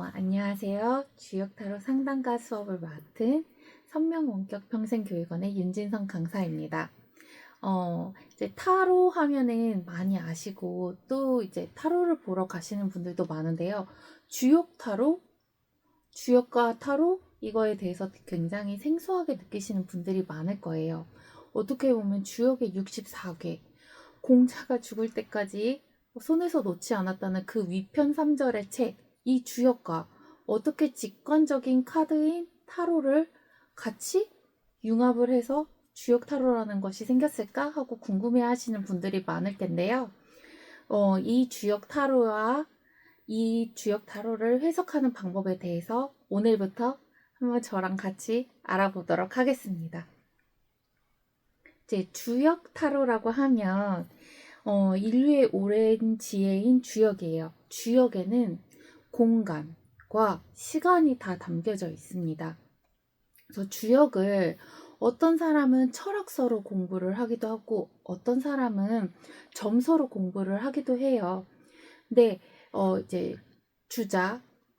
안녕하세요. 주역타로 상담가 수업을 맡은 선명원격평생교육원의 윤진성 강사입니다. 이제 타로 하면은 많이 아시고 또 이제 타로를 보러 가시는 분들도 많은데요. 주역타로, 주역과 타로 이거에 대해서 굉장히 생소하게 느끼시는 분들이 많을 거예요. 어떻게 보면 주역의 64개, 공자가 죽을 때까지 손에서 놓지 않았다는 그 위편 3절의 책, 이 주역과 어떻게 직관적인 카드인 타로를 같이 융합을 해서 주역 타로라는 것이 생겼을까 하고 궁금해 하시는 분들이 많을 텐데요. 이 주역 타로와 이 주역 타로를 해석하는 방법에 대해서 오늘부터 한번 저랑 같이 알아보도록 하겠습니다. 이제 주역 타로라고 하면 인류의 오랜 지혜인 주역이에요. 주역에는 공간과 시간이 다 담겨져 있습니다. 그래서 주역을 어떤 사람은 철학서로 공부를 하기도 하고 어떤 사람은 점서로 공부를 하기도 해요. 근데 이제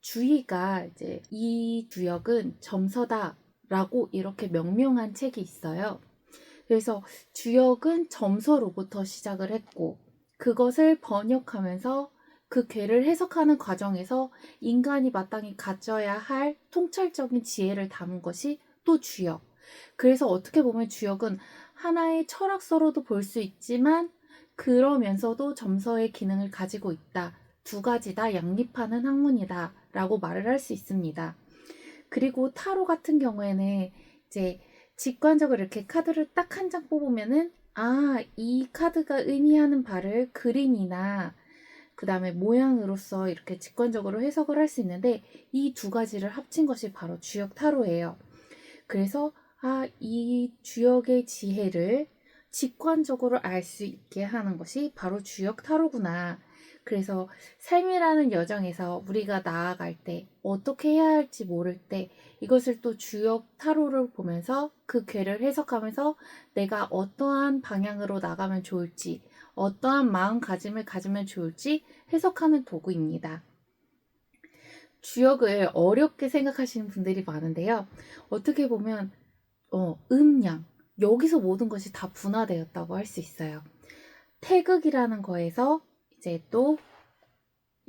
주의가 이제 이 주역은 점서다라고 이렇게 명명한 책이 있어요. 그래서 주역은 점서로부터 시작을 했고 그것을 번역하면서 그 괴를 해석하는 과정에서 인간이 마땅히 가져야 할 통찰적인 지혜를 담은 것이 또 주역. 그래서 어떻게 보면 주역은 하나의 철학서로도 볼 수 있지만 그러면서도 점서의 기능을 가지고 있다. 두 가지 다 양립하는 학문이다 라고 말을 할 수 있습니다. 그리고 타로 같은 경우에는 이제 직관적으로 이렇게 카드를 딱 한 장 뽑으면은 이 카드가 의미하는 바를 그림이나 그 다음에 모양으로서 이렇게 직관적으로 해석을 할 수 있는데 이 두 가지를 합친 것이 바로 주역 타로예요. 그래서 이 주역의 지혜를 직관적으로 알 수 있게 하는 것이 바로 주역 타로구나. 그래서 삶이라는 여정에서 우리가 나아갈 때 어떻게 해야 할지 모를 때 이것을 또 주역 타로를 보면서 그 괴를 해석하면서 내가 어떠한 방향으로 나가면 좋을지 어떠한 마음가짐을 가지면 좋을지 해석하는 도구입니다. 주역을 어렵게 생각하시는 분들이 많은데요. 어떻게 보면 음양 여기서 모든 것이 다 분화되었다고 할 수 있어요. 태극이라는 거에서 이제 또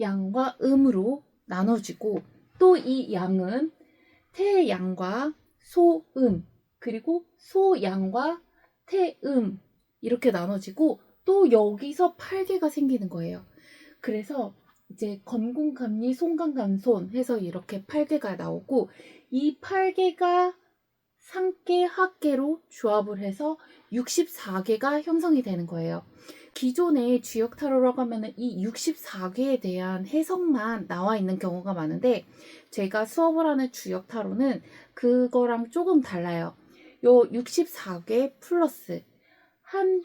양과 음으로 나눠지고 또 이 양은 태양과 소음 그리고 소양과 태음 이렇게 나눠지고 또 여기서 8개가 생기는 거예요. 그래서 이제 건공감리 송강간손 해서 이렇게 8개가 나오고 이 8개가 상계 합계로 조합을 해서 64개가 형성이 되는 거예요. 기존의 주역 타로라고 하면 이 64개에 대한 해석만 나와 있는 경우가 많은데 제가 수업을 하는 주역 타로는 그거랑 조금 달라요. 요 64개 플러스 한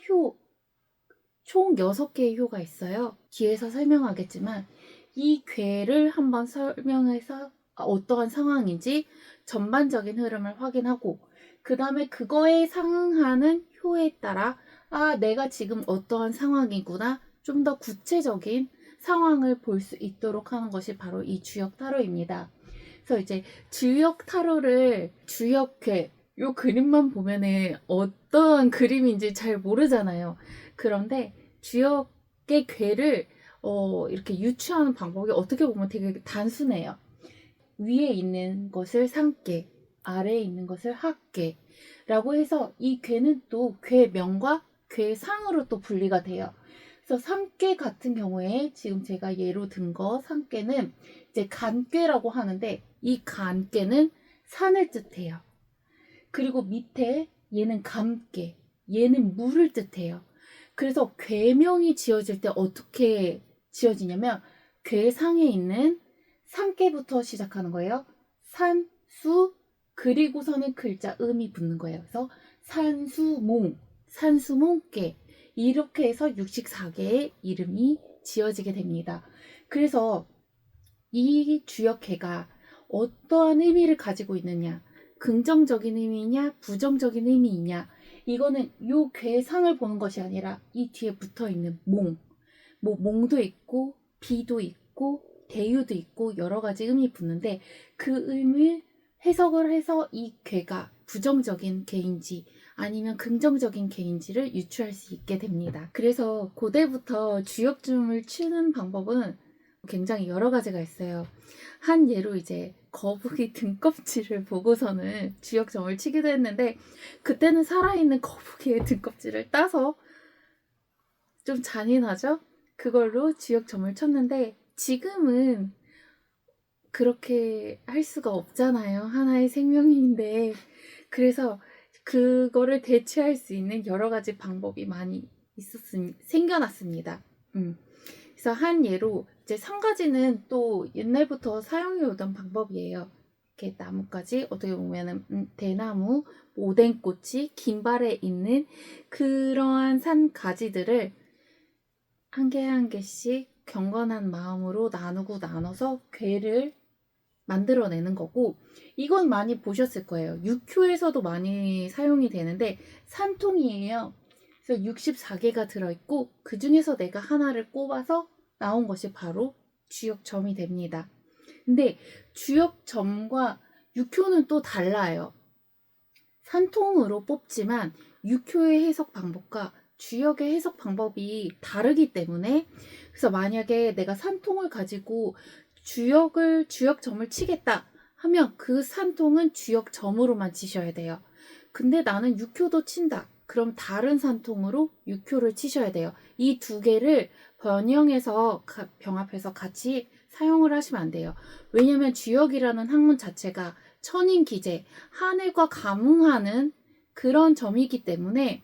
총 6개의 효가 있어요. 뒤에서 설명하겠지만 이 괴를 한번 설명해서 어떠한 상황인지 전반적인 흐름을 확인하고 그 다음에 그거에 상응하는 효에 따라 내가 지금 어떠한 상황이구나 좀 더 구체적인 상황을 볼 수 있도록 하는 것이 바로 이 주역 타로입니다. 그래서 이제 주역 타로를 주역괴 요 그림만 보면은 어떤 그림인지 잘 모르잖아요. 그런데 주역의 괴를 이렇게 유추하는 방법이 어떻게 보면 되게 단순해요. 위에 있는 것을 상계, 아래에 있는 것을 하계라고 해서 이 괴는 또 괴명과 괴상으로 또 분리가 돼요. 그래서 상계 같은 경우에 지금 제가 예로 든 거 상계는 이제 간괴라고 하는데 이 간괴는 산을 뜻해요. 그리고 밑에 얘는 감괴, 얘는 물을 뜻해요. 그래서 괴명이 지어질 때 어떻게 지어지냐면 괴상에 있는 상계부터 시작하는 거예요. 산, 수, 그리고서는 글자 음이 붙는 거예요. 그래서 산수몽, 산수몽계 이렇게 해서 64개의 이름이 지어지게 됩니다. 그래서 이 주역해가 어떠한 의미를 가지고 있느냐, 긍정적인 의미냐, 부정적인 의미이냐, 이거는 요 괴상을 보는 것이 아니라 이 뒤에 붙어 있는 몽도 있고, 비도 있고, 대유도 있고 여러 가지 음이 붙는데 그 음을 해석을 해서 이 괴가 부정적인 괴인지 아니면 긍정적인 괴인지를 유추할 수 있게 됩니다. 그래서 고대부터 주역춤을 추는 방법은 굉장히 여러 가지가 있어요. 한 예로 이제 거북이 등껍질을 보고서는 주역점을 치기도 했는데 그때는 살아있는 거북이의 등껍질을 따서 좀 잔인하죠? 그걸로 주역점을 쳤는데 지금은 그렇게 할 수가 없잖아요. 하나의 생명인데. 그래서 그거를 대체할 수 있는 여러 가지 방법이 많이 생겨났습니다. 그래서 한 예로 이제 상가지는 또 옛날부터 사용해 오던 방법이에요. 이렇게 나뭇가지 어떻게 보면은 대나무, 오뎅꽃이 긴발에 있는 그러한 산 가지들을 한 개 한 개씩 경건한 마음으로 나눠서 괴를 만들어내는 거고, 이건 많이 보셨을 거예요. 육효에서도 많이 사용이 되는데 산통이에요. 그래서 64개가 들어있고 그 중에서 내가 하나를 꼽아서 나온 것이 바로 주역점이 됩니다. 근데 주역점과 육효는 또 달라요. 산통으로 뽑지만 육효의 해석 방법과 주역의 해석 방법이 다르기 때문에, 그래서 만약에 내가 산통을 가지고 주역점을 치겠다 하면 그 산통은 주역점으로만 치셔야 돼요. 근데 나는 육효도 친다. 그럼 다른 산통으로 육효를 치셔야 돼요. 이 두 개를 병합해서 같이 사용을 하시면 안 돼요. 왜냐면 주역이라는 학문 자체가 천인기재, 하늘과 감응하는 그런 점이기 때문에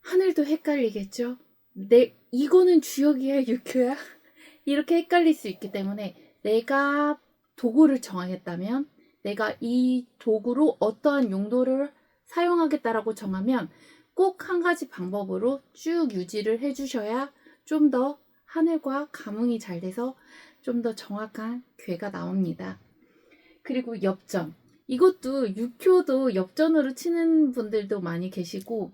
하늘도 헷갈리겠죠? 이거는 주역이야, 육효야? 이렇게 헷갈릴 수 있기 때문에 내가 도구를 정하겠다면 내가 이 도구로 어떠한 용도를 사용하겠다라고 정하면 꼭 한 가지 방법으로 쭉 유지를 해주셔야 좀 더 하늘과 감응이 잘 돼서 좀 더 정확한 괴가 나옵니다. 그리고 엽전. 이것도 육효도 엽전으로 치는 분들도 많이 계시고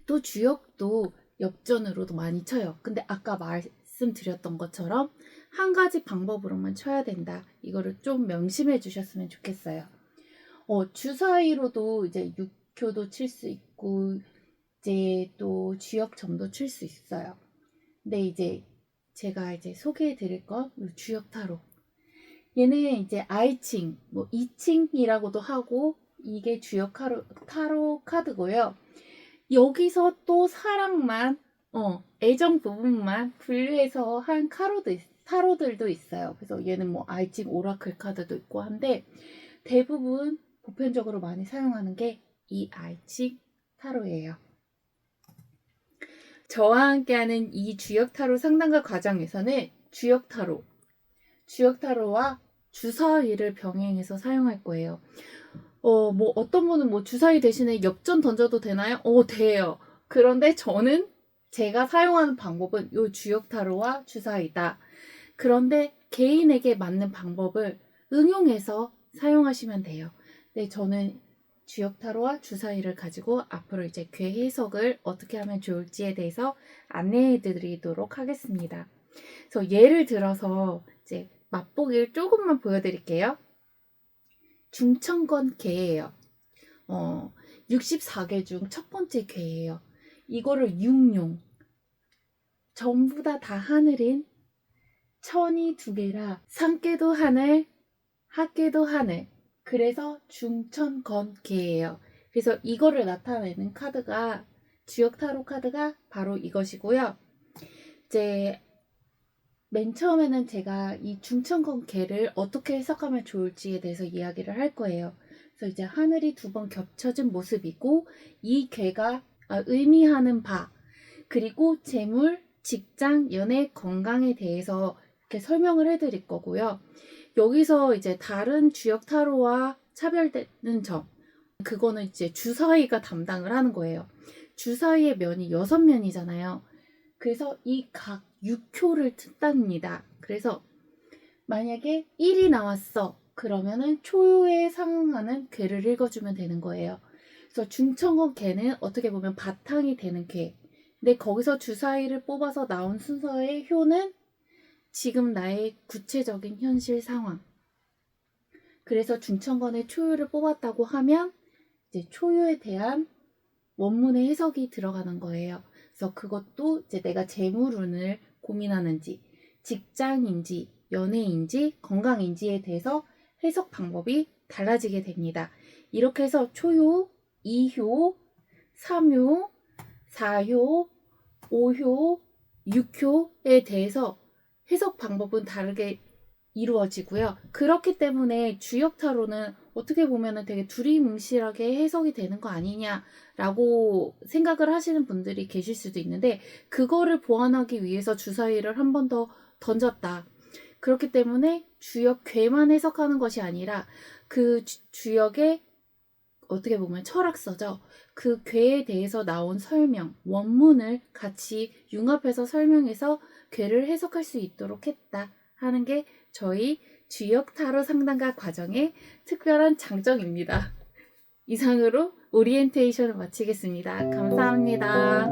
또 주역도 엽전으로도 많이 쳐요. 근데 아까 말씀드렸던 것처럼 한 가지 방법으로만 쳐야 된다. 이거를 좀 명심해 주셨으면 좋겠어요. 주사위로도 이제 육효도 칠 수 있고 이제 또 주역점도 칠 수 있어요. 근데 이제 제가 이제 소개해 드릴 건 주역 타로. 얘는 이제 아이칭, 이칭이라고도 하고 이게 주역 타로 카드고요. 여기서 또 사랑만, 애정 부분만 분류해서 한 타로들도 있어요. 그래서 얘는 아이칭 오라클 카드도 있고 한데 대부분 보편적으로 많이 사용하는 게 이 아이칭 타로예요. 저와 함께하는 이 주역 타로 상담가 과정에서는 주역 타로와 주사위를 병행해서 사용할 거예요. 어떤 분은 주사위 대신에 엽전 던져도 되나요? 돼요. 그런데 저는 제가 사용하는 방법은 요 주역 타로와 주사위다. 그런데 개인에게 맞는 방법을 응용해서 사용하시면 돼요. 네, 저는 주역 타로와 주사위를 가지고 앞으로 이제 괴 해석을 어떻게 하면 좋을지에 대해서 안내해 드리도록 하겠습니다. 그래서 예를 들어서 이제 맛보기를 조금만 보여드릴게요. 중천건 개예요. 64개 중 첫 번째 개예요. 이거를 육룡. 전부 다 하늘인 천이 두 개라 상계도 하늘, 하계도 하늘. 그래서 중천건개예요. 그래서 이거를 나타내는 카드가 주역 타로 카드가 바로 이것이고요. 이제 맨 처음에는 제가 이 중천건개를 어떻게 해석하면 좋을지에 대해서 이야기를 할 거예요. 그래서 이제 하늘이 두 번 겹쳐진 모습이고 이 개가 의미하는 바, 그리고 재물, 직장, 연애, 건강에 대해서 이렇게 설명을 해드릴 거고요. 여기서 이제 다른 주역 타로와 차별되는 점, 그거는 이제 주사위가 담당을 하는 거예요. 주사위의 면이 6면이잖아요. 그래서 이 각 6효를 튼답니다. 그래서 만약에 1이 나왔어. 그러면은 초효에 상응하는 괴를 읽어주면 되는 거예요. 그래서 중천건 괴는 어떻게 보면 바탕이 되는 괴. 근데 거기서 주사위를 뽑아서 나온 순서의 효는 지금 나의 구체적인 현실 상황. 그래서 중천권의 초유를 뽑았다고 하면 이제 초유에 대한 원문의 해석이 들어가는 거예요. 그래서 그것도 이제 내가 재물운을 고민하는지, 직장인지, 연애인지, 건강인지에 대해서 해석 방법이 달라지게 됩니다. 이렇게 해서 초효, 2효, 3효, 4효, 5효, 6효에 대해서 해석 방법은 다르게 이루어지고요. 그렇기 때문에 주역타로는 어떻게 보면 되게 두리뭉실하게 해석이 되는 거 아니냐라고 생각을 하시는 분들이 계실 수도 있는데, 그거를 보완하기 위해서 주사위를 한 번 더 던졌다. 그렇기 때문에 주역 괴만 해석하는 것이 아니라 그 주역의 어떻게 보면 철학서죠. 그 괴에 대해서 나온 설명, 원문을 같이 융합해서 설명해서 괴를 해석할 수 있도록 했다 하는 게 저희 주역 타로 상담가 과정의 특별한 장점입니다. 이상으로 오리엔테이션을 마치겠습니다. 감사합니다.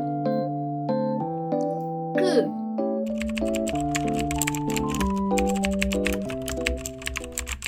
끝!